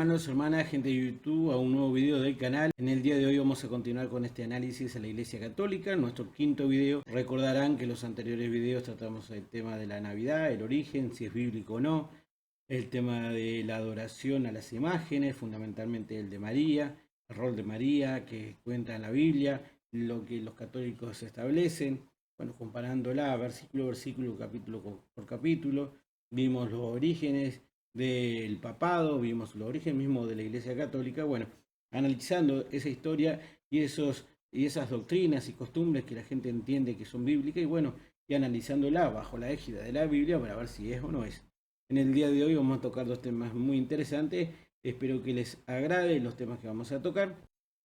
hermanos, hermanas, gente de YouTube, a un nuevo video del canal. En el día de hoy vamos a continuar con este análisis a la Iglesia Católica. En nuestro quinto video, recordarán que en los anteriores videos tratamos el tema de la Navidad, el origen, si es bíblico o no, el tema de la adoración a las imágenes, fundamentalmente el de María, el rol de María que cuenta en la Biblia, lo que los católicos establecen, bueno, comparándola versículo a versículo, capítulo por capítulo. Vimos los orígenes del papado, vimos los orígenes mismos de la Iglesia Católica, bueno, analizando esa historia y esas doctrinas y costumbres que la gente entiende que son bíblicas, y bueno, y analizándola bajo la égida de la Biblia para ver si es o no es. En el día de hoy vamos a tocar dos temas muy interesantes, espero que les agrade los temas que vamos a tocar,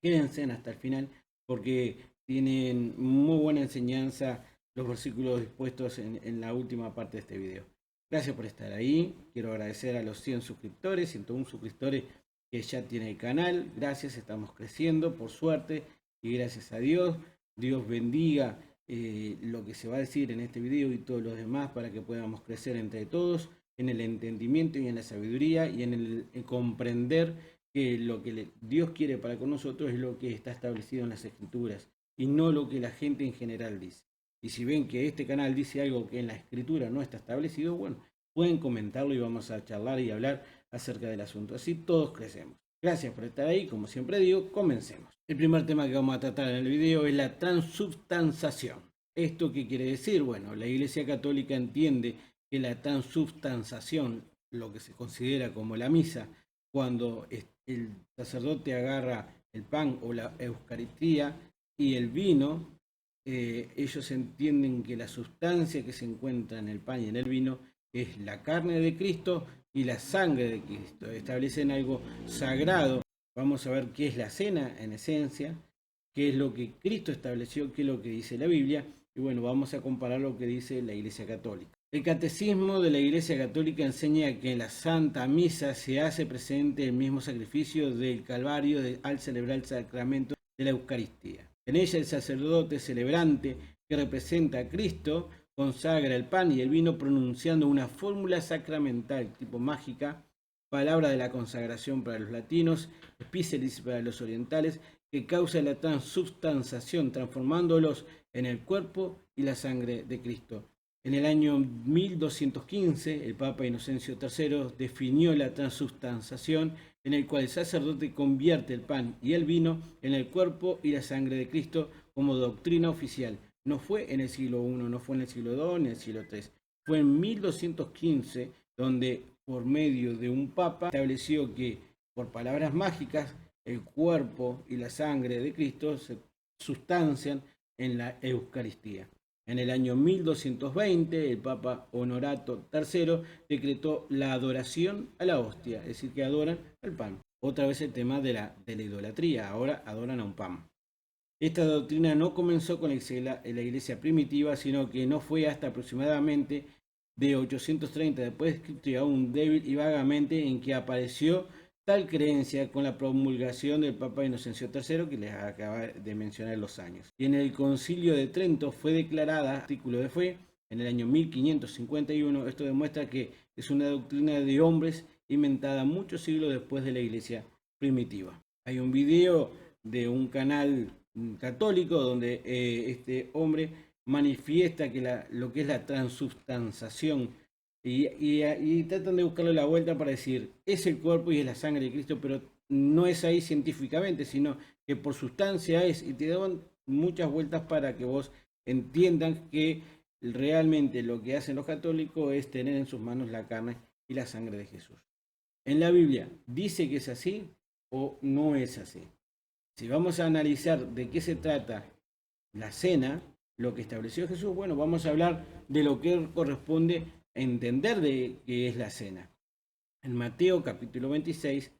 quédense hasta el final porque tienen muy buena enseñanza los versículos dispuestos en la última parte de este video. Gracias por estar ahí. Quiero agradecer a los 100 suscriptores, 101 suscriptores que ya tiene el canal. Gracias, estamos creciendo, por suerte, y gracias a Dios. Dios bendiga lo que se va a decir en este video y todos los demás para que podamos crecer entre todos en el entendimiento y en la sabiduría y en el comprender que lo que Dios quiere para con nosotros es lo que está establecido en las Escrituras y no lo que la gente en general dice. Y si ven que este canal dice algo que en la escritura no está establecido, bueno, pueden comentarlo y vamos a charlar y hablar acerca del asunto. Así todos crecemos. Gracias por estar ahí. Como siempre digo, comencemos. El primer tema que vamos a tratar en el video es la transubstanciación. ¿Esto qué quiere decir? Bueno, la Iglesia Católica entiende que la transubstanciación, lo que se considera como la misa, cuando el sacerdote agarra el pan o la Eucaristía y el vino, ellos entienden que la sustancia que se encuentra en el pan y en el vino es la carne de Cristo y la sangre de Cristo. Establecen algo sagrado. Vamos a ver qué es la cena en esencia, qué es lo que Cristo estableció, qué es lo que dice la Biblia. Y bueno, vamos a comparar lo que dice la Iglesia Católica. El Catecismo de la Iglesia Católica enseña que en la Santa Misa se hace presente el mismo sacrificio del Calvario al celebrar el sacramento de la Eucaristía. En ella el sacerdote celebrante, que representa a Cristo, consagra el pan y el vino pronunciando una fórmula sacramental tipo mágica, palabra de la consagración para los latinos, epicelis para los orientales, que causa la transubstanciación, transformándolos en el cuerpo y la sangre de Cristo. En el año 1215, el Papa Inocencio III definió la transubstanciación, en el cual el sacerdote convierte el pan y el vino en el cuerpo y la sangre de Cristo como doctrina oficial. No fue en el siglo I, no fue en el siglo II ni en el siglo III. Fue en 1215 donde, por medio de un papa, estableció que, por palabras mágicas, el cuerpo y la sangre de Cristo se sustancian en la Eucaristía. En el año 1220, el Papa Honorato III decretó la adoración a la hostia, es decir, que adoran al pan. Otra vez el tema de la idolatría, ahora adoran a un pan. Esta doctrina no comenzó con la iglesia primitiva, sino que no fue hasta aproximadamente de 830 después de Cristo y aún débil y vagamente en que apareció tal creencia con la promulgación del Papa Inocencio III, que les acaba de mencionar los años. Y en el Concilio de Trento fue declarada artículo de fe en el año 1551. Esto demuestra que es una doctrina de hombres inventada muchos siglos después de la iglesia primitiva. Hay un video de un canal católico donde este hombre manifiesta que lo que es la transubstanciación y tratan de buscarle la vuelta para decir, es el cuerpo y es la sangre de Cristo, pero no es ahí científicamente, sino que por sustancia es, y te daban muchas vueltas para que vos entiendan que realmente lo que hacen los católicos es tener en sus manos la carne y la sangre de Jesús. En la Biblia, ¿dice que es así o no es así? Si vamos a analizar de qué se trata la cena, lo que estableció Jesús, bueno, vamos a hablar de lo que corresponde entender de qué es la cena. En Mateo capítulo 26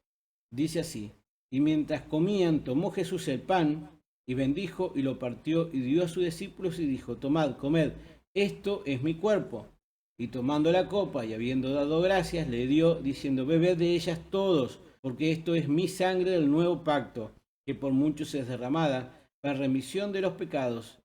dice así: y mientras comían, tomó Jesús el pan y bendijo y lo partió y dio a sus discípulos y dijo: tomad, comed, esto es mi cuerpo. Y tomando la copa y habiendo dado gracias, le dio diciendo: bebed de ellas todos, porque esto es mi sangre del nuevo pacto, que por muchos es derramada para remisión de los pecados.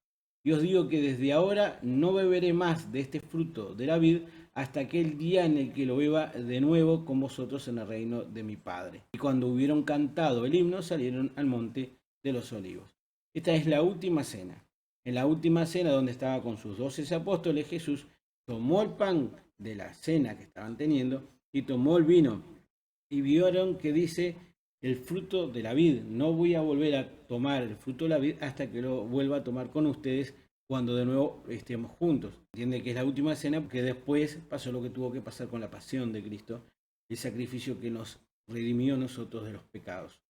Y os digo que desde ahora no beberé más de este fruto de la vid hasta aquel día en el que lo beba de nuevo con vosotros en el reino de mi Padre. Y cuando hubieron cantado el himno, salieron al monte de los olivos. Esta es la última cena. En la última cena, donde estaba con sus 12 apóstoles, Jesús tomó el pan de la cena que estaban teniendo y tomó el vino. Y vieron que dice el fruto de la vid. No voy a volver a tomar el fruto de la vid hasta que lo vuelva a tomar con ustedes cuando de nuevo estemos juntos. Entiende que es la última cena porque después pasó lo que tuvo que pasar con la pasión de Cristo, el sacrificio que nos redimió a nosotros de los pecados.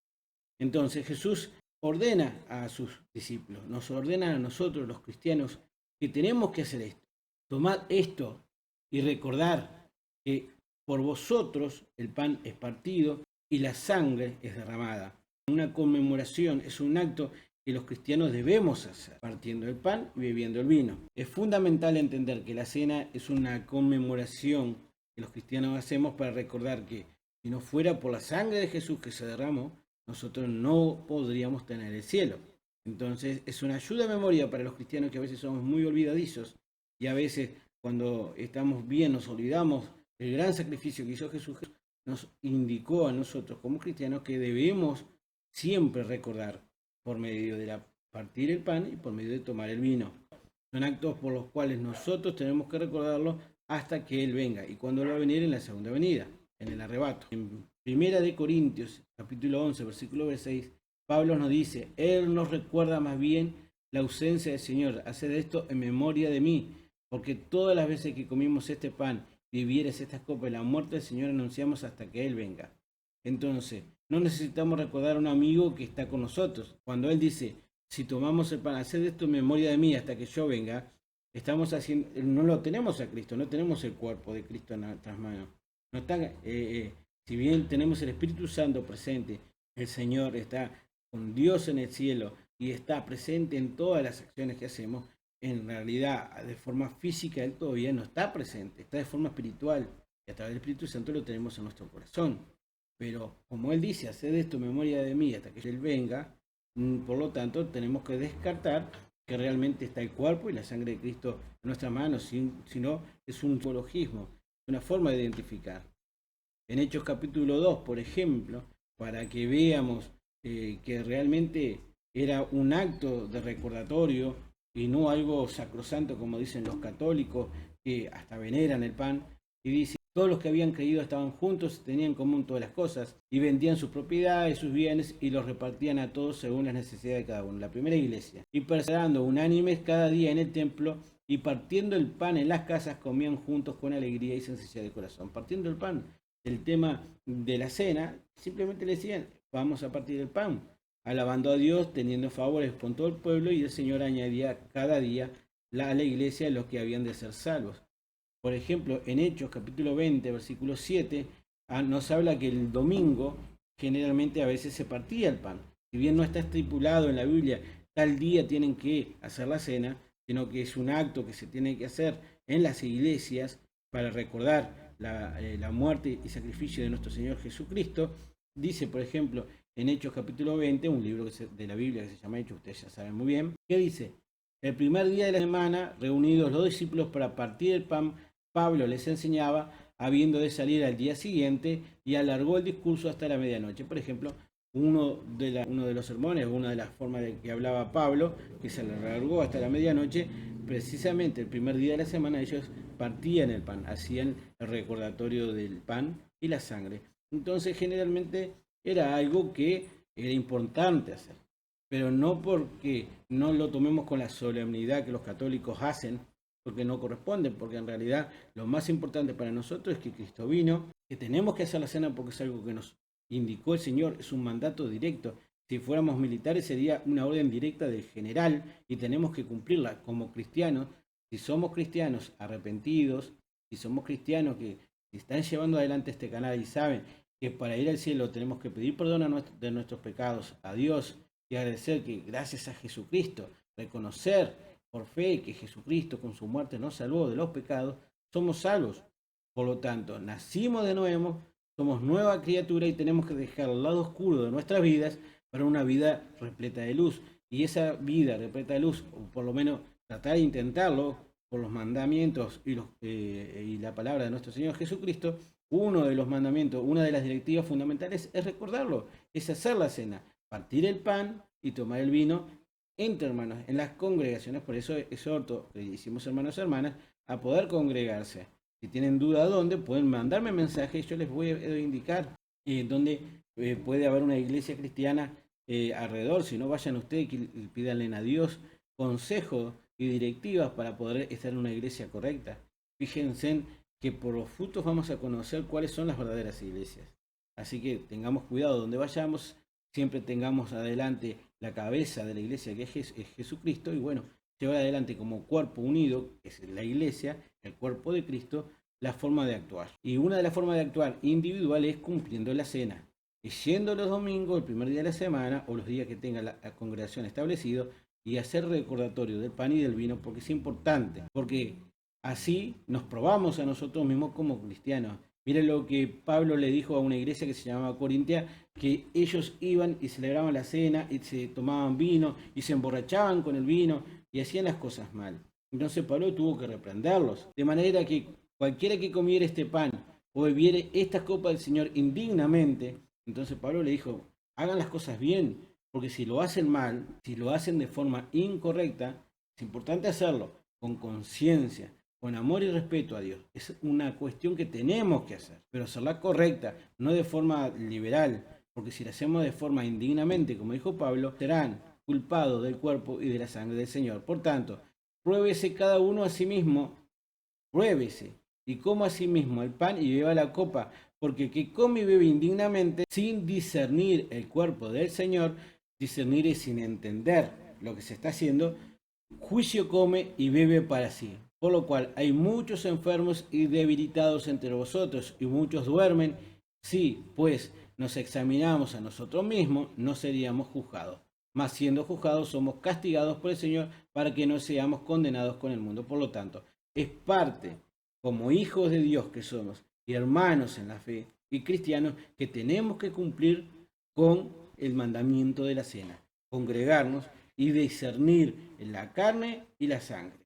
Entonces Jesús ordena a sus discípulos, nos ordena a nosotros los cristianos que tenemos que hacer esto. Tomad esto y recordar que por vosotros el pan es partido y la sangre es derramada. Una conmemoración es un acto que los cristianos debemos hacer, partiendo el pan y bebiendo el vino. Es fundamental entender que la cena es una conmemoración que los cristianos hacemos para recordar que si no fuera por la sangre de Jesús que se derramó, nosotros no podríamos tener el cielo. Entonces es una ayuda a memoria para los cristianos que a veces somos muy olvidadizos y a veces cuando estamos bien nos olvidamos del gran sacrificio que hizo Jesús. Nos indicó a nosotros como cristianos que debemos siempre recordar por medio de partir el pan y por medio de tomar el vino. Son actos por los cuales nosotros tenemos que recordarlo hasta que Él venga. ¿Y cuando Él va a venir? En la segunda venida, en el arrebato. En 1 Corintios, capítulo 11, versículo 6, Pablo nos dice, Él nos recuerda más bien la ausencia del Señor. Haced esto en memoria de mí, porque todas las veces que comimos este pan, vivieres estas copas, la muerte del Señor anunciamos hasta que Él venga. Entonces, no necesitamos recordar a un amigo que está con nosotros. Cuando Él dice, si tomamos el pan, haced esto en memoria de mí hasta que yo venga, estamos haciendo, no lo tenemos a Cristo, no tenemos el cuerpo de Cristo en nuestras manos. No está, si bien tenemos el Espíritu Santo presente, el Señor está con Dios en el cielo y está presente en todas las acciones que hacemos, en realidad de forma física Él todavía no está presente, está de forma espiritual y a través del Espíritu Santo lo tenemos en nuestro corazón. Pero como Él dice, haced esto en memoria de mí hasta que Él venga, por lo tanto tenemos que descartar que realmente está el cuerpo y la sangre de Cristo en nuestras manos, sino es un silogismo, una forma de identificar. En Hechos capítulo 2, por ejemplo, para que veamos que realmente era un acto de recordatorio y no algo sacrosanto como dicen los católicos, que hasta veneran el pan, y dice, todos los que habían creído estaban juntos, tenían en común todas las cosas, y vendían sus propiedades, sus bienes, y los repartían a todos según las necesidades de cada uno. La primera iglesia. Y perseverando unánimes cada día en el templo, y partiendo el pan en las casas, comían juntos con alegría y sencillez de corazón. Partiendo el pan, el tema de la cena, simplemente le decían, vamos a partir el pan, alabando a Dios, teniendo favores con todo el pueblo, y el Señor añadía cada día a la iglesia los que habían de ser salvos. Por ejemplo, en Hechos capítulo 20, versículo 7, nos habla que el domingo generalmente a veces se partía el pan. Si bien no está estipulado en la Biblia, tal día tienen que hacer la cena, sino que es un acto que se tiene que hacer en las iglesias para recordar la muerte y sacrificio de nuestro Señor Jesucristo. Dice, por ejemplo, en Hechos capítulo 20, un libro de la Biblia que se llama Hechos, ustedes ya saben muy bien, que dice, el primer día de la semana, reunidos los discípulos para partir el pan, Pablo les enseñaba, habiendo de salir al día siguiente, y alargó el discurso hasta la medianoche. Por ejemplo, uno de los sermones, una de las formas de que hablaba Pablo, que se alargó hasta la medianoche, precisamente el primer día de la semana ellos partían el pan, hacían el recordatorio del pan y la sangre. Entonces generalmente era algo que era importante hacer, pero no porque no lo tomemos con la solemnidad que los católicos hacen, porque no corresponde, porque en realidad lo más importante para nosotros es que Cristo vino, que tenemos que hacer la cena porque es algo que nos indicó el Señor, es un mandato directo. Si fuéramos militares sería una orden directa del general y tenemos que cumplirla como cristianos. Si somos cristianos arrepentidos, si somos cristianos que están llevando adelante este canal y saben que para ir al cielo tenemos que pedir perdón de nuestros pecados a Dios y agradecer que gracias a Jesucristo, reconocer por fe que Jesucristo con su muerte nos salvó de los pecados, somos salvos. Por lo tanto, nacimos de nuevo, somos nueva criatura y tenemos que dejar el lado oscuro de nuestras vidas para una vida repleta de luz. Y esa vida repleta de luz, o por lo menos tratar de intentarlo, por los mandamientos y la palabra de nuestro Señor Jesucristo, uno de los mandamientos, una de las directivas fundamentales es recordarlo, es hacer la cena, partir el pan y tomar el vino entre hermanos, en las congregaciones. Por eso exhorto, que hicimos hermanos y hermanas, a poder congregarse. Si tienen duda dónde, pueden mandarme mensaje y yo les voy a indicar dónde puede haber una iglesia cristiana alrededor. Si no, vayan ustedes y pídanle a Dios consejo y directivas para poder estar en una iglesia correcta. Fíjense que por los frutos vamos a conocer cuáles son las verdaderas iglesias. Así que tengamos cuidado donde vayamos, siempre tengamos adelante la cabeza de la iglesia, que es Jesucristo, y bueno, llevar adelante como cuerpo unido, que es la iglesia, el cuerpo de Cristo, la forma de actuar. Y una de las formas de actuar individual es cumpliendo la cena, y yendo los domingos, el primer día de la semana, o los días que tenga la congregación establecido, y hacer recordatorio del pan y del vino, porque es importante, porque así nos probamos a nosotros mismos como cristianos. Miren lo que Pablo le dijo a una iglesia que se llamaba Corintia, que ellos iban y celebraban la cena y se tomaban vino y se emborrachaban con el vino y hacían las cosas mal. Entonces Pablo tuvo que reprenderlos. De manera que cualquiera que comiera este pan o bebiere esta copa del Señor indignamente, entonces Pablo le dijo, hagan las cosas bien, porque si lo hacen mal, si lo hacen de forma incorrecta, es importante hacerlo con conciencia, con amor y respeto a Dios. Es una cuestión que tenemos que hacer, pero hacerla correcta, no de forma liberal, porque si la hacemos de forma indignamente, como dijo Pablo, serán culpados del cuerpo y de la sangre del Señor. Por tanto, pruébese cada uno a sí mismo, pruébese y coma a sí mismo el pan y beba la copa, porque el que come y bebe indignamente, sin discernir el cuerpo del Señor, discernir es sin entender lo que se está haciendo, juicio come y bebe para sí. Por lo cual hay muchos enfermos y debilitados entre vosotros, y muchos duermen. Si, pues, nos examinamos a nosotros mismos, no seríamos juzgados. Mas siendo juzgados, somos castigados por el Señor para que no seamos condenados con el mundo. Por lo tanto, es parte, como hijos de Dios que somos, y hermanos en la fe, y cristianos, que tenemos que cumplir con el mandamiento de la cena, congregarnos y discernir la carne y la sangre,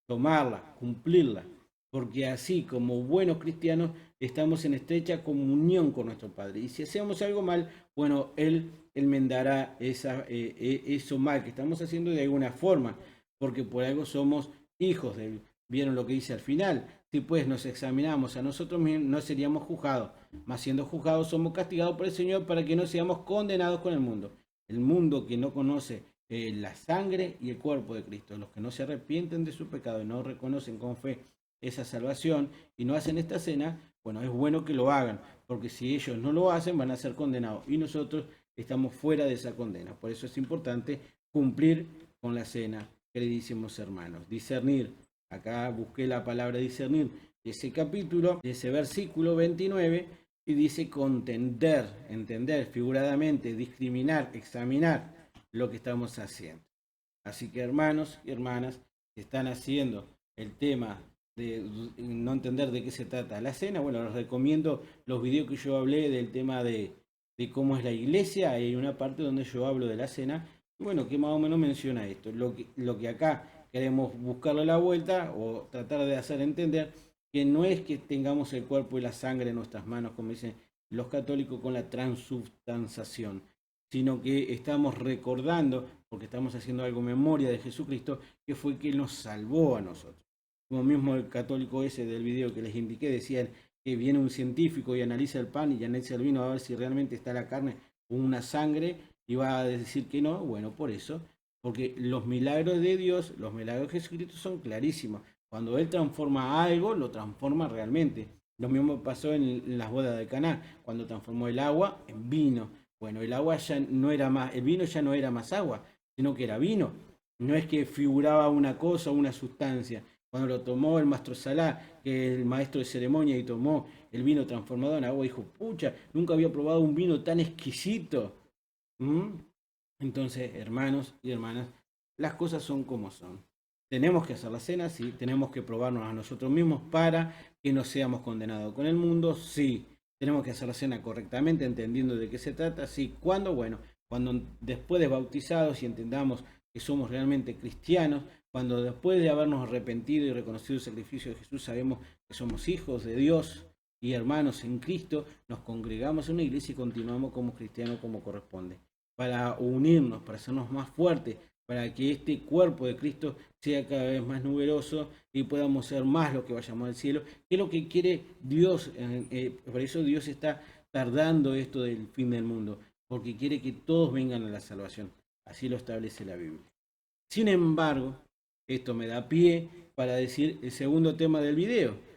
tomarla, cumplirla, porque así como buenos cristianos estamos en estrecha comunión con nuestro Padre. Y si hacemos algo mal, bueno, Él enmendará eso mal que estamos haciendo de alguna forma, porque por algo somos hijos de Él. ¿Vieron lo que dice al final? Si pues nos examinamos a nosotros mismos, no seríamos juzgados, mas siendo juzgados somos castigados por el Señor para que no seamos condenados con el mundo. El mundo que no conoce la sangre y el cuerpo de Cristo, los que no se arrepienten de su pecado y no reconocen con fe esa salvación y no hacen esta cena, bueno, es bueno que lo hagan, porque si ellos no lo hacen van a ser condenados y nosotros estamos fuera de esa condena. Por eso es importante cumplir con la cena, queridísimos hermanos. Discernir, acá busqué la palabra discernir de ese capítulo, de ese versículo 29, y dice contender, entender figuradamente, discriminar, examinar lo que estamos haciendo. Así que hermanos y hermanas que están haciendo el tema de no entender de qué se trata la cena, bueno, les recomiendo los videos que yo hablé del tema de cómo es la iglesia. Hay una parte donde yo hablo de la cena, y bueno, que más o menos menciona esto. Lo que acá queremos buscarle la vuelta o tratar de hacer entender que no es que tengamos el cuerpo y la sangre en nuestras manos, como dicen los católicos, con la transubstanciación, sino que estamos recordando, porque estamos haciendo algo en memoria de Jesucristo, que fue quien nos salvó a nosotros. Como mismo el católico ese del video que les indiqué, decían que viene un científico y analiza el pan y analiza el vino a ver si realmente está la carne o una sangre, y va a decir que no. Bueno, por eso, porque los milagros de Dios, los milagros de Jesucristo son clarísimos. Cuando Él transforma algo, lo transforma realmente. Lo mismo pasó en las bodas de Caná, cuando transformó el agua en vino. Bueno, el agua ya no era más, el vino ya no era más agua, sino que era vino. No es que figuraba una cosa o una sustancia. Cuando lo tomó el maestro Salá, que es el maestro de ceremonia, y tomó el vino transformado en agua, dijo, pucha, nunca había probado un vino tan exquisito. ¿Mm? Entonces, hermanos y hermanas, las cosas son como son. Tenemos que hacer la cena, sí. Tenemos que probarnos a nosotros mismos para que no seamos condenados con el mundo, sí. Tenemos que hacer la cena correctamente, entendiendo de qué se trata, sí. ¿Cuándo? Bueno, cuando después de bautizados y entendamos que somos realmente cristianos, Cuando después de habernos arrepentido y reconocido el sacrificio de Jesús sabemos que somos hijos de Dios y hermanos en Cristo, nos congregamos en una iglesia y continuamos como cristianos como corresponde, para unirnos, para hacernos más fuertes, para que este cuerpo de Cristo sea cada vez más numeroso y podamos ser más lo que vayamos al cielo, que es lo que quiere Dios. Por eso Dios está tardando esto del fin del mundo, porque quiere que todos vengan a la salvación. Así lo establece la Biblia. Sin embargo, esto me da pie para decir el segundo tema del video.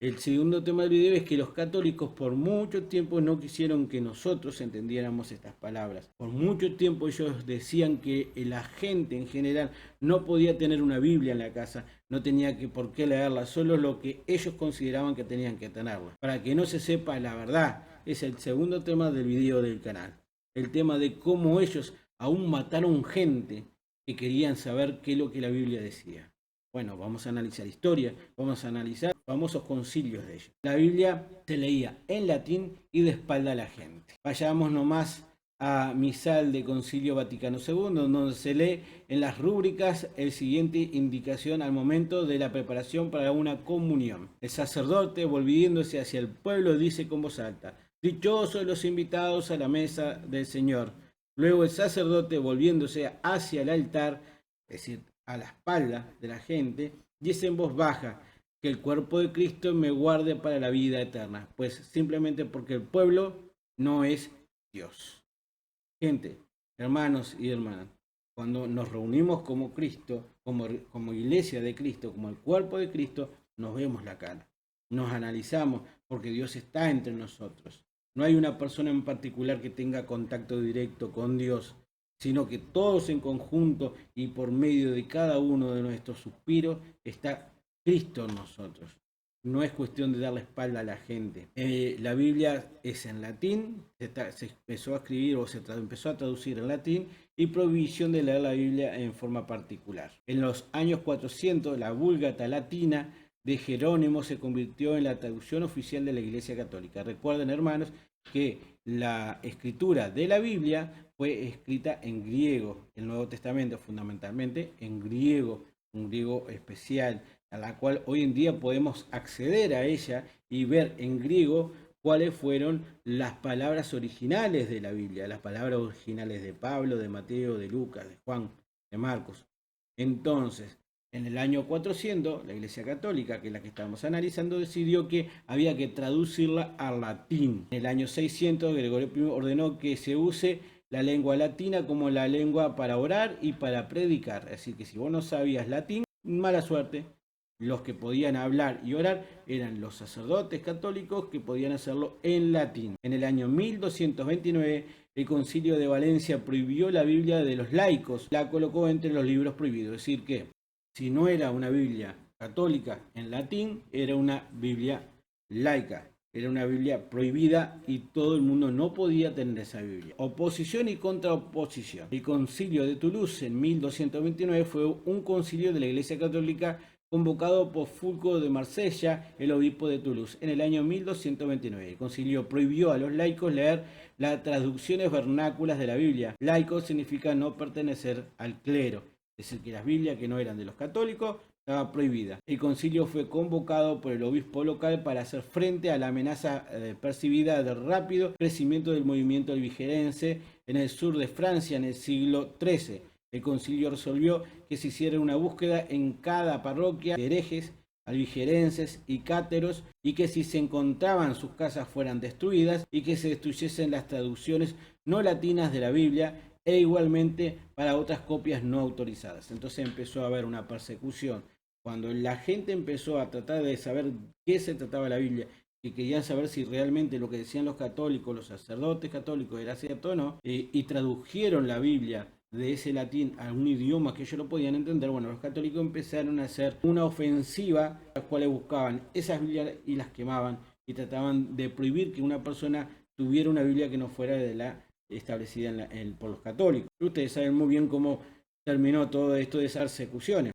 El segundo tema del video es que los católicos por mucho tiempo no quisieron que nosotros entendiéramos estas palabras. Por mucho tiempo ellos decían que la gente en general no podía tener una Biblia en la casa, no tenía por qué leerla, solo lo que ellos consideraban que tenían que tenerla. Para que no se sepa la verdad, es el segundo tema del video del canal. El tema de cómo ellos aún mataron gente que querían saber qué es lo que la Biblia decía. Bueno, vamos a analizar historia, vamos a analizar famosos concilios de ellos. La Biblia se leía en latín y de espalda a la gente. Vayamos nomás a Misal de Concilio Vaticano II, donde se lee en las rúbricas el siguiente indicación al momento de la preparación para una comunión. El sacerdote, volviéndose hacia el pueblo, dice con voz alta: dichosos los invitados a la mesa del Señor. Luego el sacerdote, volviéndose hacia el altar, es decir, a la espalda de la gente, dice en voz baja: que el cuerpo de Cristo me guarde para la vida eterna, pues simplemente porque el pueblo no es Dios. Gente, hermanos y hermanas, cuando nos reunimos como Cristo, como iglesia de Cristo, como el cuerpo de Cristo, nos vemos la cara, nos analizamos, porque Dios está entre nosotros. No hay una persona en particular que tenga contacto directo con Dios, sino que todos en conjunto y por medio de cada uno de nuestros suspiros está Cristo en nosotros. No es cuestión de dar la espalda a la gente. La Biblia es en latín, se empezó a escribir o se empezó a traducir en latín, y prohibición de leer la Biblia en forma particular. En los años 400, la Vulgata latina de Jerónimo se convirtió en la traducción oficial de la Iglesia Católica. Recuerden, hermanos, que la escritura de la Biblia fue escrita en griego, el Nuevo Testamento fundamentalmente en griego, un griego especial, a la cual hoy en día podemos acceder a ella y ver en griego cuáles fueron las palabras originales de la Biblia, las palabras originales de Pablo, de Mateo, de Lucas, de Juan, de Marcos. Entonces, en el año 400, la Iglesia Católica, que es la que estamos analizando, decidió que había que traducirla al latín. En el año 600, Gregorio I ordenó que se use la lengua latina como la lengua para orar y para predicar. Así que si vos no sabías latín, mala suerte. Los que podían hablar y orar eran los sacerdotes católicos, que podían hacerlo en latín. En el año 1229, el Concilio de Valencia prohibió la Biblia de los laicos, la colocó entre los libros prohibidos. Es decir que si no era una Biblia católica en latín, era una Biblia laica. Era una Biblia prohibida y todo el mundo no podía tener esa Biblia. Oposición y contraoposición. El Concilio de Toulouse en 1229 fue un concilio de la Iglesia Católica convocado por Fulco de Marsella, el obispo de Toulouse, en el año 1229. El concilio prohibió a los laicos leer las traducciones vernáculas de la Biblia. Laico significa no pertenecer al clero, es decir, que las Biblias que no eran de los católicos estaba prohibida. El concilio fue convocado por el obispo local para hacer frente a la amenaza percibida del rápido crecimiento del movimiento albigerense en el sur de Francia en el siglo XIII. El concilio resolvió que se hiciera una búsqueda en cada parroquia de herejes, albigerenses y cáteros, y que si se encontraban sus casas fueran destruidas y que se destruyesen las traducciones no latinas de la Biblia e igualmente para otras copias no autorizadas. Entonces empezó a haber una persecución. Cuando la gente empezó a tratar de saber qué se trataba la Biblia, que querían saber si realmente lo que decían los católicos, los sacerdotes católicos, era cierto o no, y tradujeron la Biblia de ese latín a un idioma que ellos no podían entender, bueno, los católicos empezaron a hacer una ofensiva, las cuales buscaban esas Biblias y las quemaban y trataban de prohibir que una persona tuviera una Biblia que no fuera de la establecida por los católicos. Ustedes saben muy bien cómo terminó todo esto de esas persecuciones.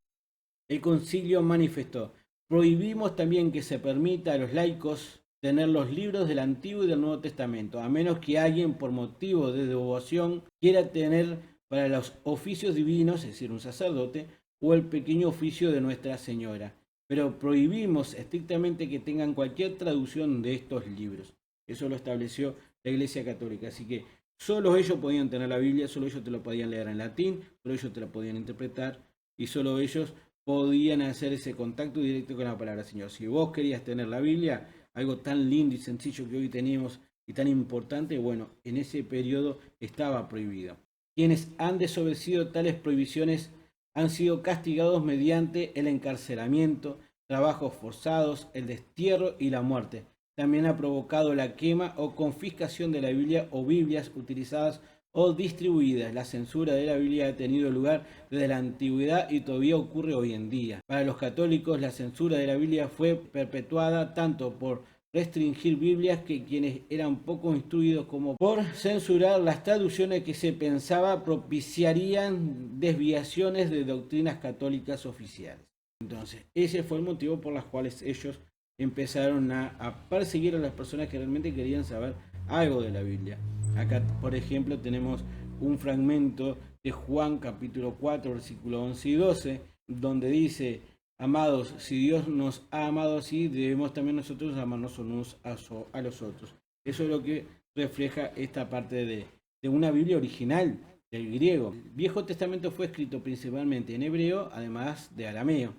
El concilio manifestó: prohibimos también que se permita a los laicos tener los libros del Antiguo y del Nuevo Testamento, a menos que alguien por motivo de devoción quiera tener para los oficios divinos, es decir, un sacerdote, o el pequeño oficio de Nuestra Señora. Pero prohibimos estrictamente que tengan cualquier traducción de estos libros. Eso lo estableció la Iglesia Católica. Así que solo ellos podían tener la Biblia, solo ellos te lo podían leer en latín, solo ellos te lo podían interpretar y solo ellos podían hacer ese contacto directo con la palabra del Señor. Si vos querías tener la Biblia, algo tan lindo y sencillo que hoy tenemos y tan importante, bueno, en ese periodo estaba prohibido. Quienes han desobedecido tales prohibiciones han sido castigados mediante el encarcelamiento, trabajos forzados, el destierro y la muerte. También ha provocado la quema o confiscación de la Biblia o Biblias utilizadas o distribuidas. La censura de la Biblia ha tenido lugar desde la antigüedad y todavía ocurre hoy en día. Para los católicos, la censura de la Biblia fue perpetuada tanto por restringir Biblias que quienes eran poco instruidos como por censurar las traducciones que se pensaba propiciarían desviaciones de doctrinas católicas oficiales. Entonces, ese fue el motivo por los cuales ellos empezaron a perseguir a las personas que realmente querían saber algo de la Biblia. Acá, por ejemplo, tenemos un fragmento de Juan capítulo 4, versículo 11 y 12, donde dice: amados, si Dios nos ha amado así, debemos también nosotros amarnos unos a los otros. Eso es lo que refleja esta parte de una Biblia original del griego. El Viejo Testamento fue escrito principalmente en hebreo, además de arameo.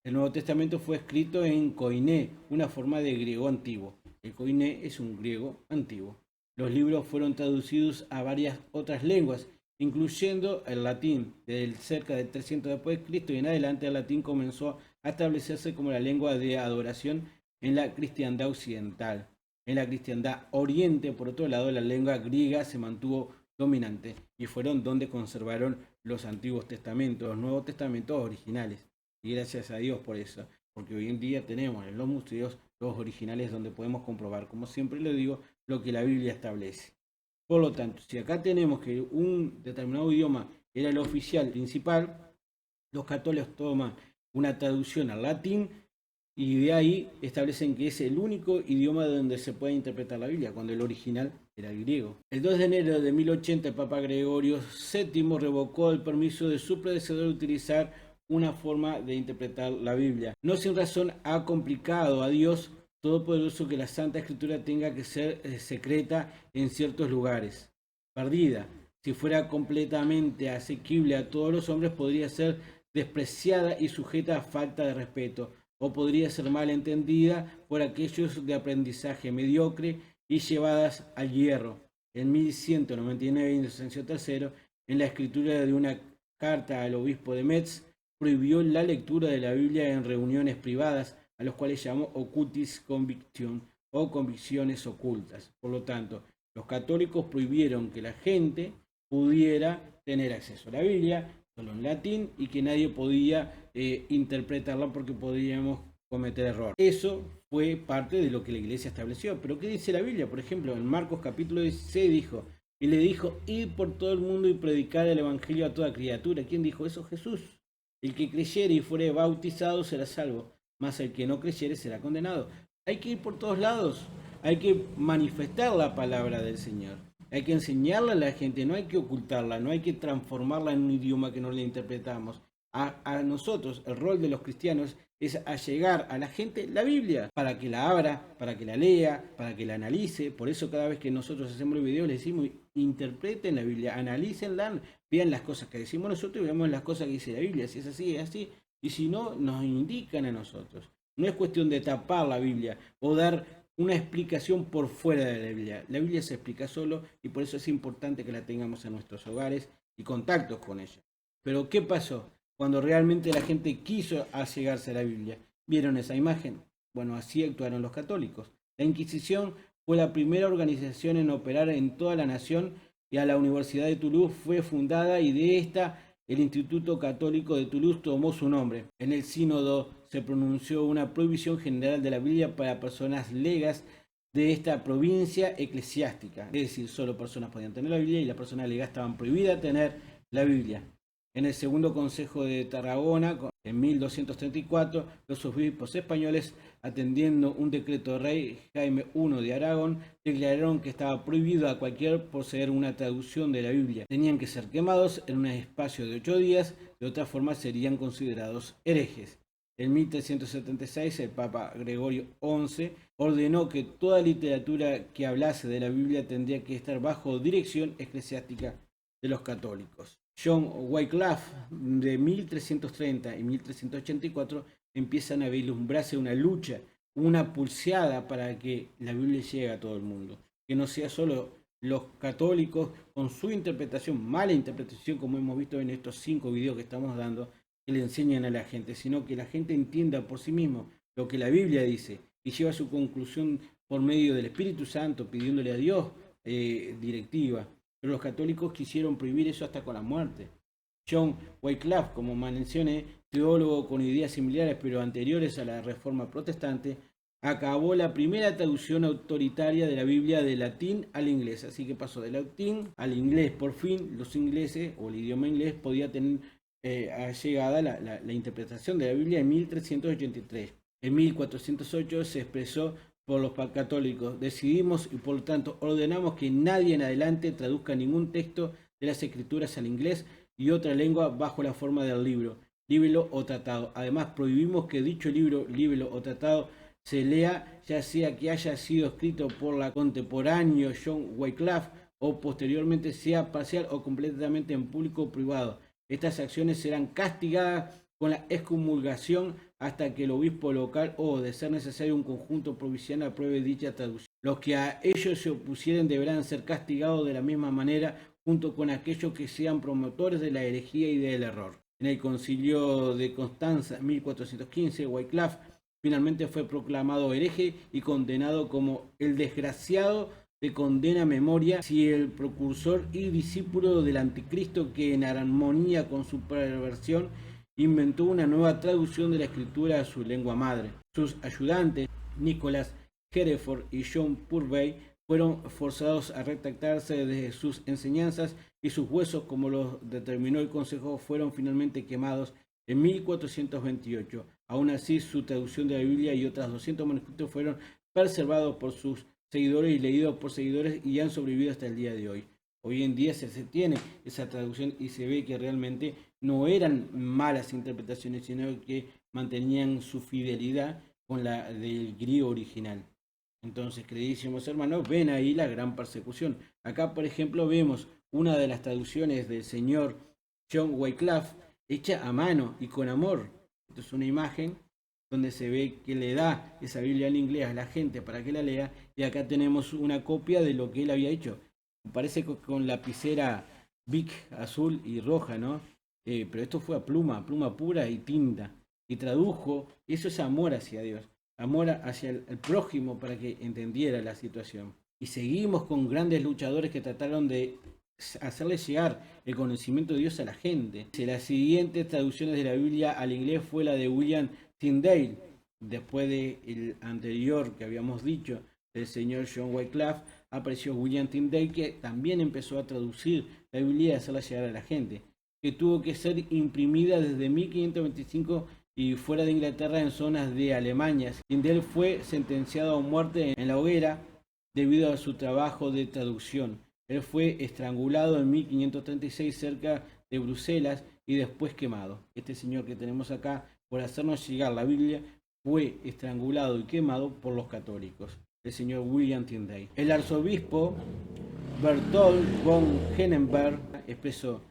El Nuevo Testamento fue escrito en koiné, una forma de griego antiguo. El koiné es un griego antiguo. Los libros fueron traducidos a varias otras lenguas, incluyendo el latín. Desde cerca de 300 después de Cristo y en adelante, el latín comenzó a establecerse como la lengua de adoración en la cristiandad occidental. En la cristiandad oriente, por otro lado, la lengua griega se mantuvo dominante y fueron donde conservaron los antiguos testamentos, los nuevos testamentos originales. Y gracias a Dios por eso, porque hoy en día tenemos en los museos los originales donde podemos comprobar, como siempre le digo, lo que la Biblia establece. Por lo tanto, si acá tenemos que un determinado idioma era el oficial principal, los católicos toman una traducción al latín y de ahí establecen que es el único idioma donde se puede interpretar la Biblia, cuando el original era el griego. El 2 de enero de 1080, el Papa Gregorio VII revocó el permiso de su predecesor de utilizar una forma de interpretar la Biblia. No sin razón ha complicado a Dios Todopoderoso que la Santa Escritura tenga que ser secreta en ciertos lugares. Perdida, si fuera completamente asequible a todos los hombres, podría ser despreciada y sujeta a falta de respeto, o podría ser mal entendida por aquellos de aprendizaje mediocre y llevadas al hierro. En 1199, Inocencio III, en la escritura de una carta al obispo de Metz, prohibió la lectura de la Biblia en reuniones privadas, a los cuales llamó occultis conviction o convicciones ocultas. Por lo tanto, los católicos prohibieron que la gente pudiera tener acceso a la Biblia solo en latín y que nadie podía interpretarla porque podríamos cometer error. Eso fue parte de lo que la Iglesia estableció. Pero ¿qué dice la Biblia? Por ejemplo, en Marcos capítulo 16 dijo: y le dijo: id por todo el mundo y predicar el evangelio a toda criatura. ¿Quién dijo eso? Jesús. El que creyere y fuere bautizado será salvo, mas el que no creyere será condenado. Hay que ir por todos lados, hay que manifestar la palabra del Señor, hay que enseñarla a la gente, no hay que ocultarla, no hay que transformarla en un idioma que no le interpretamos. A nosotros, el rol de los cristianos es allegar a la gente la Biblia, para que la abra, para que la lea, para que la analice. Por eso cada vez que nosotros hacemos el video les decimos: interpreten la Biblia, analícenla, vean las cosas que decimos nosotros y veamos las cosas que dice la Biblia. Si es así, es así. Y si no, nos indican a nosotros. No es cuestión de tapar la Biblia o dar una explicación por fuera de la Biblia. La Biblia se explica solo y por eso es importante que la tengamos en nuestros hogares y contactos con ella. Pero ¿qué pasó? Cuando realmente la gente quiso allegarse a la Biblia, ¿vieron esa imagen? Bueno, así actuaron los católicos. La Inquisición fue la primera organización en operar en toda la nación y a la Universidad de Toulouse fue fundada y de esta el Instituto Católico de Toulouse tomó su nombre. En el sínodo se pronunció una prohibición general de la Biblia para personas legas de esta provincia eclesiástica. Es decir, solo personas podían tener la Biblia y las personas legas estaban prohibidas tener la Biblia. En el segundo consejo de Tarragona, En 1234, los obispos españoles, atendiendo un decreto del rey Jaime I de Aragón, declararon que estaba prohibido a cualquier poseer una traducción de la Biblia. Tenían que ser quemados en un espacio de 8 días, de otra forma serían considerados herejes. En 1376, el Papa Gregorio XI ordenó que toda literatura que hablase de la Biblia tendría que estar bajo dirección eclesiástica de los católicos. John Wycliffe, de 1330 y 1384, empiezan a vislumbrarse una lucha, una pulseada para que la Biblia llegue a todo el mundo. Que no sea solo los católicos con su interpretación, mala interpretación, como hemos visto en estos 5 videos que estamos dando, que le enseñan a la gente, sino que la gente entienda por sí mismo lo que la Biblia dice y lleva a su conclusión por medio del Espíritu Santo, pidiéndole a Dios directiva. Pero los católicos quisieron prohibir eso hasta con la muerte. John Wycliffe, como mencioné, teólogo con ideas similares pero anteriores a la Reforma Protestante, acabó la primera traducción autoritaria de la Biblia de latín al inglés. Así que pasó del latín al inglés. Por fin los ingleses, o el idioma inglés, podía tener llegada la interpretación de la Biblia en 1383. En 1408 se expresó por los católicos: decidimos y por lo tanto ordenamos que nadie en adelante traduzca ningún texto de las escrituras al inglés y otra lengua bajo la forma del libro o tratado. Además, prohibimos que dicho libro o tratado se lea, ya sea que haya sido escrito por la contemporáneo John Wycliffe o posteriormente, sea parcial o completamente en público o privado. Estas acciones serán castigadas con la excomulgación hasta que el obispo local o, de ser necesario, un conjunto provincial apruebe dicha traducción. Los que a ellos se opusieren deberán ser castigados de la misma manera, junto con aquellos que sean promotores de la herejía y del error. En el concilio de Constanza, 1415, Wycliffe finalmente fue proclamado hereje y condenado como el desgraciado de condena memoria, si el precursor y discípulo del anticristo, que en armonía con su perversión inventó una nueva traducción de la escritura a su lengua madre. Sus ayudantes, Nicholas Hereford y John Purvey, fueron forzados a retractarse de sus enseñanzas y sus huesos, como los determinó el Consejo, fueron finalmente quemados en 1428. Aún así, su traducción de la Biblia y otras 200 manuscritos fueron preservados por sus seguidores y leídos por seguidores y han sobrevivido hasta el día de hoy. Hoy en día se tiene esa traducción y se ve que realmente no eran malas interpretaciones, sino que mantenían su fidelidad con la del griego original. Entonces, queridísimos hermanos, ven ahí la gran persecución. Acá, por ejemplo, vemos una de las traducciones del señor John Wycliffe hecha a mano y con amor. Esto es una imagen donde se ve que le da esa Biblia en inglés a la gente para que la lea, y acá tenemos una copia de lo que él había hecho. Parece con lapicera Bic azul y roja, ¿no? Pero esto fue a pluma pura y tinta. Y tradujo, eso es amor hacia Dios, amor hacia el prójimo, para que entendiera la situación. Y seguimos con grandes luchadores que trataron de hacerle llegar el conocimiento de Dios a la gente. Las siguientes traducciones de la Biblia al inglés fue la de William Tyndale, después del anterior que habíamos dicho, del señor John Wycliffe, apareció William Tyndale, que también empezó a traducir la Biblia y hacerla llegar a la gente, que tuvo que ser imprimida desde 1525 y fuera de Inglaterra en zonas de Alemania. Tyndale fue sentenciado a muerte en la hoguera debido a su trabajo de traducción. Él fue estrangulado en 1536 cerca de Bruselas y después quemado. Este señor que tenemos acá, por hacernos llegar la Biblia, fue estrangulado y quemado por los católicos, el señor William Tyndale. El arzobispo Berthold von Hennenberg expresó: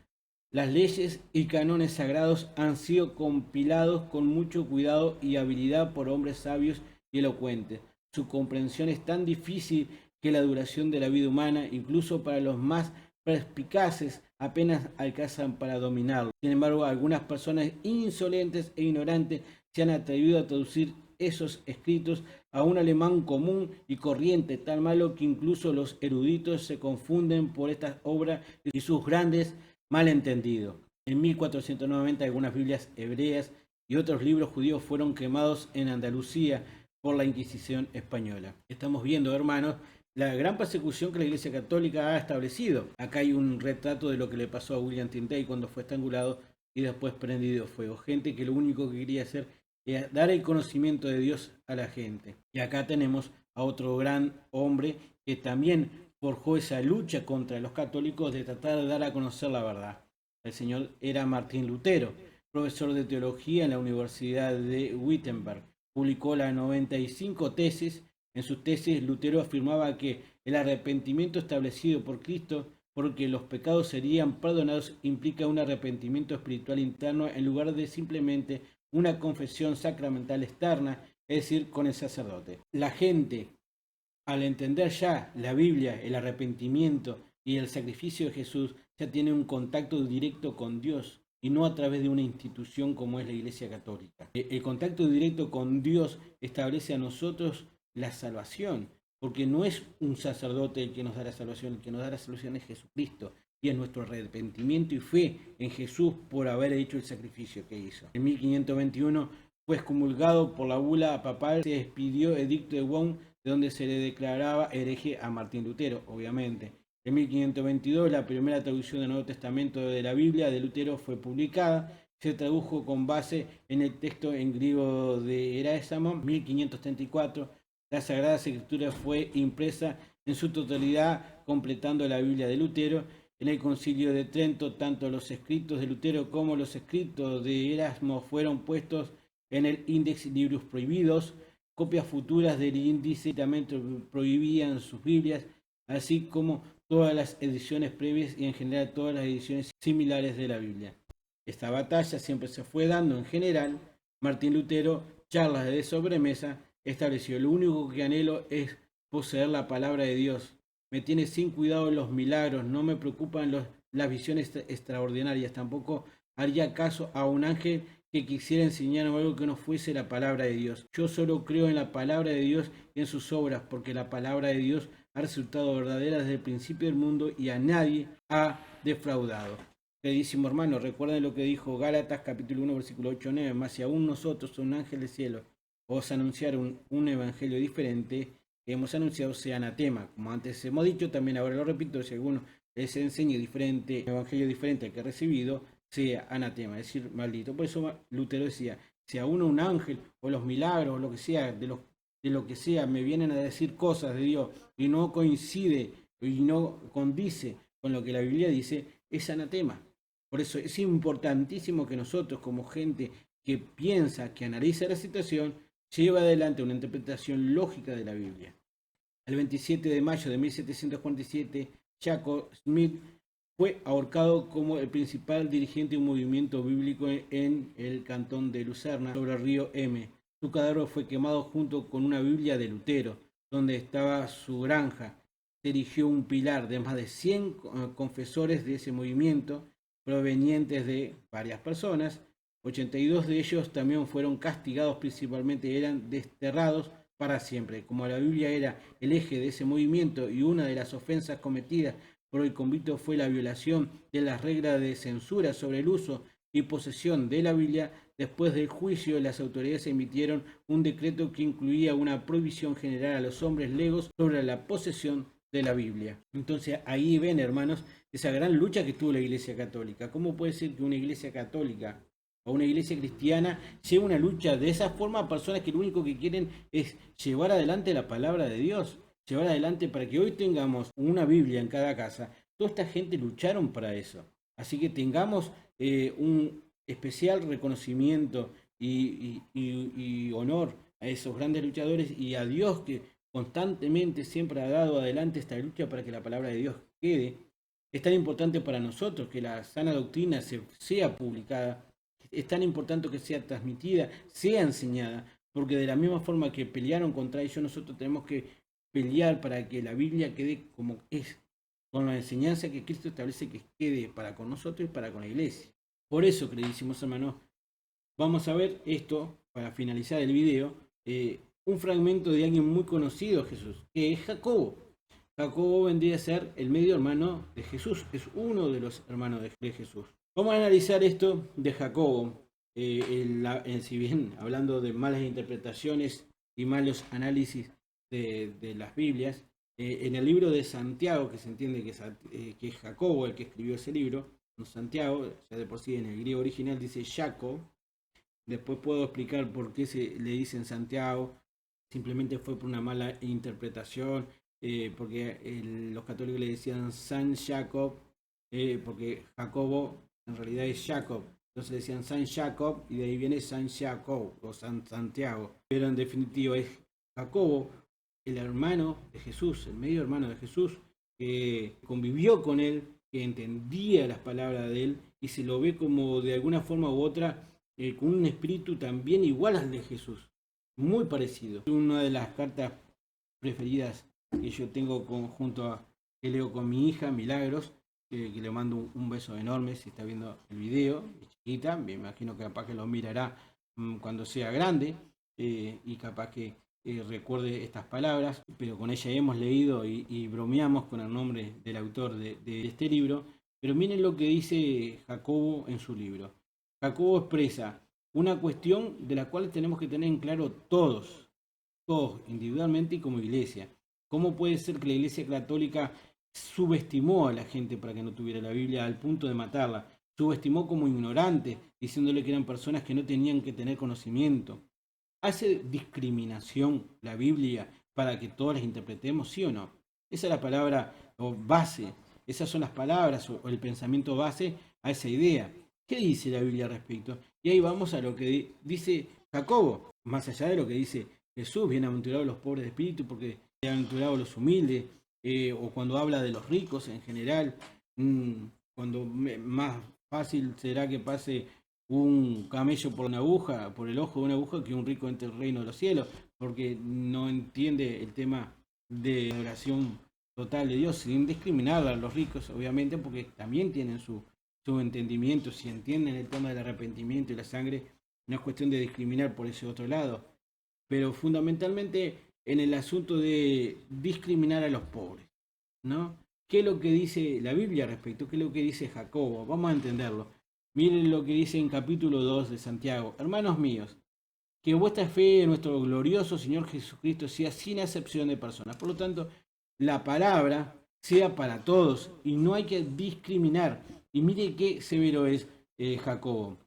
las leyes y cánones sagrados han sido compilados con mucho cuidado y habilidad por hombres sabios y elocuentes. Su comprensión es tan difícil que la duración de la vida humana, incluso para los más perspicaces, apenas alcanzan para dominarlo. Sin embargo, algunas personas insolentes e ignorantes se han atrevido a traducir esos escritos a un alemán común y corriente, tan malo que incluso los eruditos se confunden por estas obras y sus grandes malentendidos. En 1490 algunas Biblias hebreas y otros libros judíos fueron quemados en Andalucía por la Inquisición española. Estamos viendo, hermanos, la gran persecución que la Iglesia Católica ha establecido. Acá hay un retrato de lo que le pasó a William Tyndale cuando fue estrangulado y después prendido fuego. Gente que lo único que quería hacer era dar el conocimiento de Dios a la gente. Y acá tenemos a otro gran hombre que también forjó esa lucha contra los católicos de tratar de dar a conocer la verdad. El señor era Martín Lutero, profesor de teología en la Universidad de Wittenberg. Publicó las 95 tesis. En sus tesis, Lutero afirmaba que el arrepentimiento establecido por Cristo, porque los pecados serían perdonados, implica un arrepentimiento espiritual interno en lugar de simplemente una confesión sacramental externa, es decir, con el sacerdote. La gente, al entender ya la Biblia, el arrepentimiento y el sacrificio de Jesús, ya tiene un contacto directo con Dios y no a través de una institución como es la Iglesia Católica. El contacto directo con Dios establece a nosotros la salvación, porque no es un sacerdote el que nos da la salvación, el que nos da la salvación es Jesucristo, y es nuestro arrepentimiento y fe en Jesús por haber hecho el sacrificio que hizo. En 1521 fue excomulgado por la bula papal, se despidió Edicto de Bonn, de donde se le declaraba hereje a Martín Lutero, obviamente. En 1522 la primera traducción del Nuevo Testamento de la Biblia de Lutero fue publicada, se tradujo con base en el texto en griego de Erasmo. 1534 la Sagrada Escritura fue impresa en su totalidad, completando la Biblia de Lutero. En el Concilio de Trento, tanto los escritos de Lutero como los escritos de Erasmo fueron puestos en el Index Libros Prohibidos. Copias futuras del índice también prohibían sus Biblias, así como todas las ediciones previas y en general todas las ediciones similares de la Biblia. Esta batalla siempre se fue dando en general. Martín Lutero, charlas de sobremesa, estableció: lo único que anhelo es poseer la palabra de Dios. Me tiene sin cuidado los milagros, no me preocupan las visiones extraordinarias, tampoco haría caso a un ángel que quisiera enseñarme algo que no fuese la palabra de Dios. Yo solo creo en la palabra de Dios y en sus obras, porque la palabra de Dios ha resultado verdadera desde el principio del mundo y a nadie ha defraudado. Queridísimo hermano, recuerden lo que dijo Gálatas capítulo 1 versículo 8 y 9, más si aún nosotros, un ángel del cielo, os anunciaron un evangelio diferente que hemos anunciado, sea anatema. Como antes hemos dicho, también ahora lo repito, si alguno les enseña diferente, evangelio diferente al que he recibido, sea anatema, es decir, maldito. Por eso Lutero decía: si a uno un ángel o los milagros o lo que sea, de lo que sea, me vienen a decir cosas de Dios y no coincide y no condice con lo que la Biblia dice, es anatema. Por eso es importantísimo que nosotros, como gente que piensa, que analiza la situación, lleve adelante una interpretación lógica de la Biblia. El 27 de mayo de 1747, Jacob Smith fue ahorcado como el principal dirigente de un movimiento bíblico en el cantón de Lucerna, sobre el río M. Su cadáver fue quemado junto con una Biblia de Lutero, donde estaba su granja. Se erigió un pilar de más de 100 confesores de ese movimiento, provenientes de varias personas. 82 de ellos también fueron castigados, principalmente eran desterrados para siempre. Como la Biblia era el eje de ese movimiento y una de las ofensas cometidas por el convicto fue la violación de las reglas de censura sobre el uso y posesión de la Biblia, después del juicio las autoridades emitieron un decreto que incluía una prohibición general a los hombres legos sobre la posesión de la Biblia. Entonces ahí ven, hermanos, esa gran lucha que tuvo la Iglesia Católica. ¿Cómo puede ser que una Iglesia Católica o una iglesia cristiana lleve una lucha de esa forma a personas que lo único que quieren es llevar adelante la palabra de Dios, llevar adelante para que hoy tengamos una Biblia en cada casa? Toda esta gente lucharon para eso. Así que tengamos un especial reconocimiento y honor a esos grandes luchadores y a Dios, que constantemente siempre ha dado adelante esta lucha para que la palabra de Dios quede. Es tan importante para nosotros que la sana doctrina sea publicada. Es tan importante que sea transmitida, sea enseñada, porque de la misma forma que pelearon contra ellos, nosotros tenemos que pelear para que la Biblia quede como es, con la enseñanza que Cristo establece que quede para con nosotros y para con la iglesia. Por eso, queridísimos hermanos, vamos a ver esto, para finalizar el video, un fragmento de alguien muy conocido de Jesús, que es Jacobo. Jacobo vendría a ser el medio hermano de Jesús, es uno de los hermanos de Jesús. Vamos a analizar esto de Jacobo, si bien hablando de malas interpretaciones y malos análisis de las Biblias, en el libro de Santiago, que se entiende que es Jacobo el que escribió ese libro, Santiago, ya de por sí en el griego original dice Jacob. Después puedo explicar por qué se le dicen Santiago. Simplemente fue por una mala interpretación, porque los católicos le decían San Jacob, porque Jacobo en realidad es Jacob. Entonces le decían San Jacob y de ahí viene San Jacob o San Santiago. Pero en definitiva es Jacobo, el hermano de Jesús, el medio hermano de Jesús, que convivió con él, que entendía las palabras de él y se lo ve como de alguna forma u otra con un espíritu también igual al de Jesús, muy parecido. Una de las cartas preferidas que yo tengo junto a que leo con mi hija, Milagros, que le mando un beso enorme si está viendo el video, es chiquita, me imagino que capaz que lo mirará cuando sea grande y capaz que recuerde estas palabras, pero con ella hemos leído y bromeamos con el nombre del autor de este libro. Pero miren lo que dice Jacobo en su libro. Jacobo expresa una cuestión de la cual tenemos que tener en claro todos, individualmente y como iglesia. ¿Cómo puede ser que la iglesia católica subestimó a la gente para que no tuviera la Biblia al punto de matarla? Subestimó como ignorante, diciéndole que eran personas que no tenían que tener conocimiento. ¿Hace discriminación la Biblia para que todos las interpretemos, sí o no? Esa es la palabra o base, esas son las palabras o el pensamiento base a esa idea. ¿Qué dice la Biblia al respecto? Y ahí vamos a lo que dice Jacobo, más allá de lo que dice Jesús, bienaventurados los pobres de espíritu, porque bienaventurados los humildes, o cuando habla de los ricos en general, cuando más fácil será que pase un camello por una aguja, por el ojo de una aguja, que un rico entre el reino de los cielos, porque no entiende el tema de oración total de Dios, sin discriminar a los ricos, obviamente, porque también tienen su entendimiento, si entienden el tema del arrepentimiento y la sangre, no es cuestión de discriminar por ese otro lado, pero fundamentalmente en el asunto de discriminar a los pobres, ¿no? ¿Qué es lo que dice la Biblia al respecto? ¿Qué es lo que dice Jacobo? Vamos a entenderlo. Miren lo que dice en capítulo 2 de Santiago. Hermanos míos, que vuestra fe en nuestro glorioso Señor Jesucristo sea sin acepción de personas. Por lo tanto, la palabra sea para todos y no hay que discriminar. Y mire qué severo es Jacobo.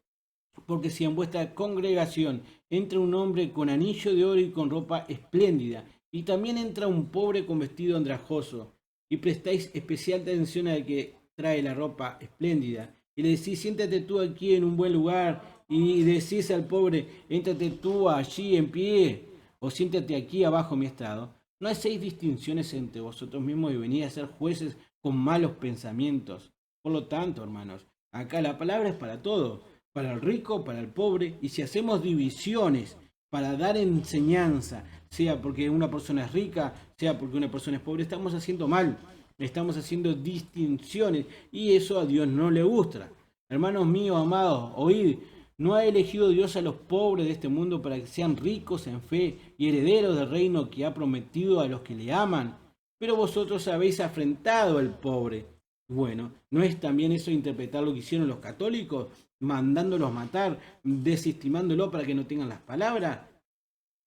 Porque si en vuestra congregación entra un hombre con anillo de oro y con ropa espléndida, y también entra un pobre con vestido andrajoso, y prestáis especial atención al que trae la ropa espléndida, y le decís, siéntate tú aquí en un buen lugar, y decís al pobre, éntrate tú allí en pie, o siéntate aquí abajo mi estrado, no hacéis distinciones entre vosotros mismos y venid a ser jueces con malos pensamientos. Por lo tanto, hermanos, acá la palabra es para todos, para el rico, para el pobre, y si hacemos divisiones para dar enseñanza, sea porque una persona es rica, sea porque una persona es pobre, estamos haciendo mal, estamos haciendo distinciones y eso a Dios no le gusta. Hermanos míos, amados, oíd, no ha elegido Dios a los pobres de este mundo para que sean ricos en fe y herederos del reino que ha prometido a los que le aman, pero vosotros habéis afrentado al pobre. Bueno, ¿no es también eso interpretar lo que hicieron los católicos, mandándolos matar, desestimándolo para que no tengan las palabras?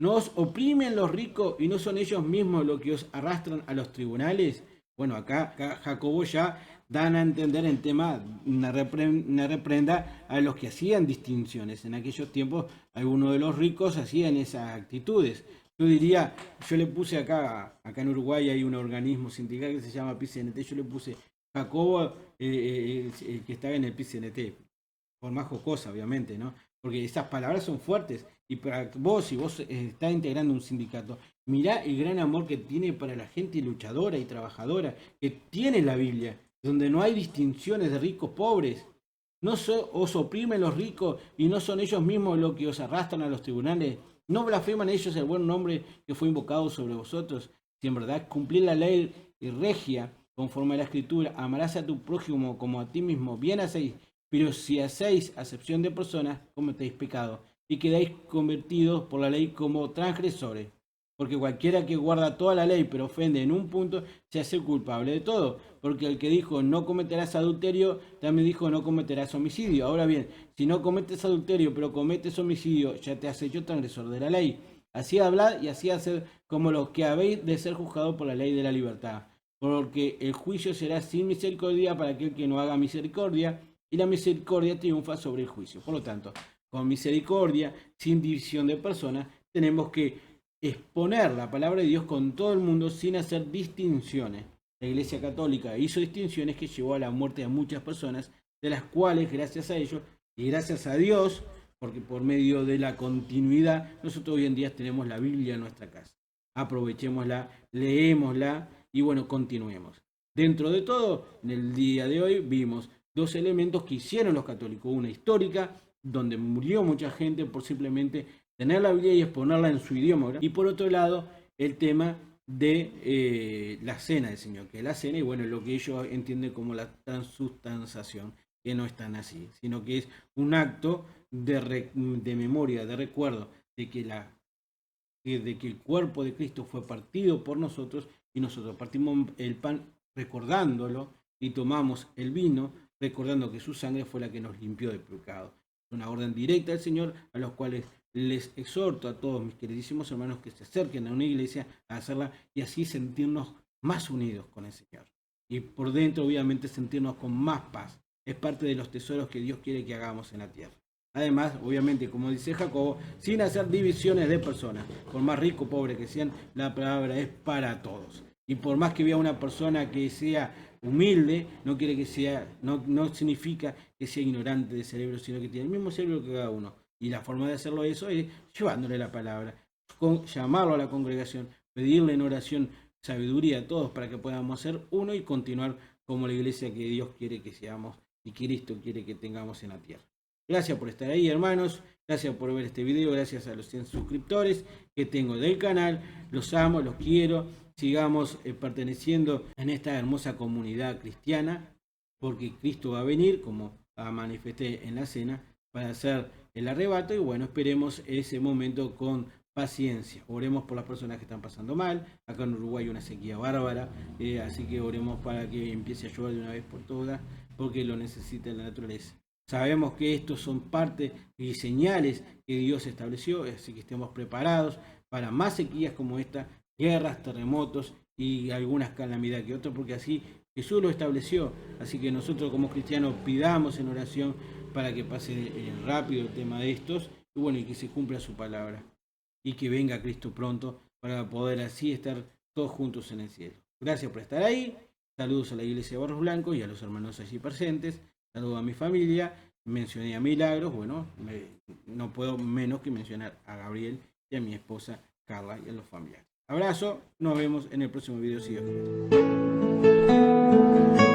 ¿No os oprimen los ricos y no son ellos mismos los que os arrastran a los tribunales? Bueno, acá Jacobo ya dan a entender en tema una reprenda a los que hacían distinciones. En aquellos tiempos algunos de los ricos hacían esas actitudes. Yo diría, yo le puse acá en Uruguay hay un organismo sindical que se llama PCNT, yo le puse Jacobo, que estaba en el PCNT, por más jocosa obviamente, ¿no? Porque esas palabras son fuertes. Y para vos, si vos estás integrando un sindicato, mirá el gran amor que tiene para la gente luchadora y trabajadora, que tiene la Biblia, donde no hay distinciones de ricos pobres. No os oprimen los ricos y no son ellos mismos los que os arrastran a los tribunales. No blasfeman ellos el buen nombre que fue invocado sobre vosotros. Si en verdad cumplir la ley regia conforme a la Escritura, amarás a tu prójimo como a ti mismo, bien hacéis. Pero si hacéis acepción de personas, cometéis pecado y quedáis convertidos por la ley como transgresores. Porque cualquiera que guarda toda la ley pero ofende en un punto, se hace culpable de todo. Porque el que dijo no cometerás adulterio, también dijo no cometerás homicidio. Ahora bien, si no cometes adulterio pero cometes homicidio, ya te has hecho transgresor de la ley. Así hablad y así haced como los que habéis de ser juzgados por la ley de la libertad. Porque el juicio será sin misericordia para aquel que no haga misericordia, y la misericordia triunfa sobre el juicio. Por lo tanto, con misericordia, sin división de personas, tenemos que exponer la palabra de Dios con todo el mundo sin hacer distinciones. La Iglesia Católica hizo distinciones que llevó a la muerte de muchas personas, de las cuales, gracias a ellos y gracias a Dios, porque por medio de la continuidad, nosotros hoy en día tenemos la Biblia en nuestra casa. Aprovechémosla, leémosla y bueno, continuemos. Dentro de todo, en el día de hoy vimos dos elementos que hicieron los católicos. Una histórica, donde murió mucha gente por simplemente tener la Biblia y exponerla en su idioma, ¿verdad? Y por otro lado, el tema de la cena del Señor, que es la cena y bueno, lo que ellos entienden como la transustanciación, que no es tan así, sino que es un acto de memoria, de recuerdo, de que el cuerpo de Cristo fue partido por nosotros y nosotros partimos el pan recordándolo y tomamos el vino recordando que su sangre fue la que nos limpió del pecado. Es una orden directa del Señor, a los cuales les exhorto a todos mis queridísimos hermanos que se acerquen a una iglesia a hacerla y así sentirnos más unidos con el Señor. Y por dentro, obviamente, sentirnos con más paz. Es parte de los tesoros que Dios quiere que hagamos en la tierra. Además, obviamente, como dice Jacobo, sin hacer divisiones de personas. Por más rico o pobre que sean, la palabra es para todos. Y por más que vea una persona que sea humilde, no quiere que sea, no significa que sea ignorante de cerebro, sino que tiene el mismo cerebro que cada uno. Y la forma de hacerlo eso es llevándole la palabra, llamarlo a la congregación, pedirle en oración sabiduría a todos para que podamos ser uno y continuar como la iglesia que Dios quiere que seamos y que Cristo quiere que tengamos en la tierra. Gracias por estar ahí, hermanos. Gracias por ver este video. Gracias a los 100 suscriptores que tengo del canal. Los amo, los quiero. Sigamos perteneciendo en esta hermosa comunidad cristiana, porque Cristo va a venir, como manifesté en la cena, para hacer el arrebato. Y bueno, esperemos ese momento con paciencia. Oremos por las personas que están pasando mal. Acá en Uruguay hay una sequía bárbara, así que oremos para que empiece a llover de una vez por todas, porque lo necesita la naturaleza. Sabemos que estos son parte y señales que Dios estableció, así que estemos preparados para más sequías como esta, guerras, terremotos y algunas calamidades que otras, porque así Jesús lo estableció. Así que nosotros como cristianos pidamos en oración para que pase rápido el tema de estos y bueno, y que se cumpla su palabra y que venga Cristo pronto para poder así estar todos juntos en el cielo. Gracias por estar ahí. Saludos a la iglesia de Barros Blancos y a los hermanos allí presentes. Saludos a mi familia. Mencioné a Milagros. Bueno, no puedo menos que mencionar a Gabriel y a mi esposa Carla y a los familiares. Abrazo. Nos vemos en el próximo video si Dios quiere.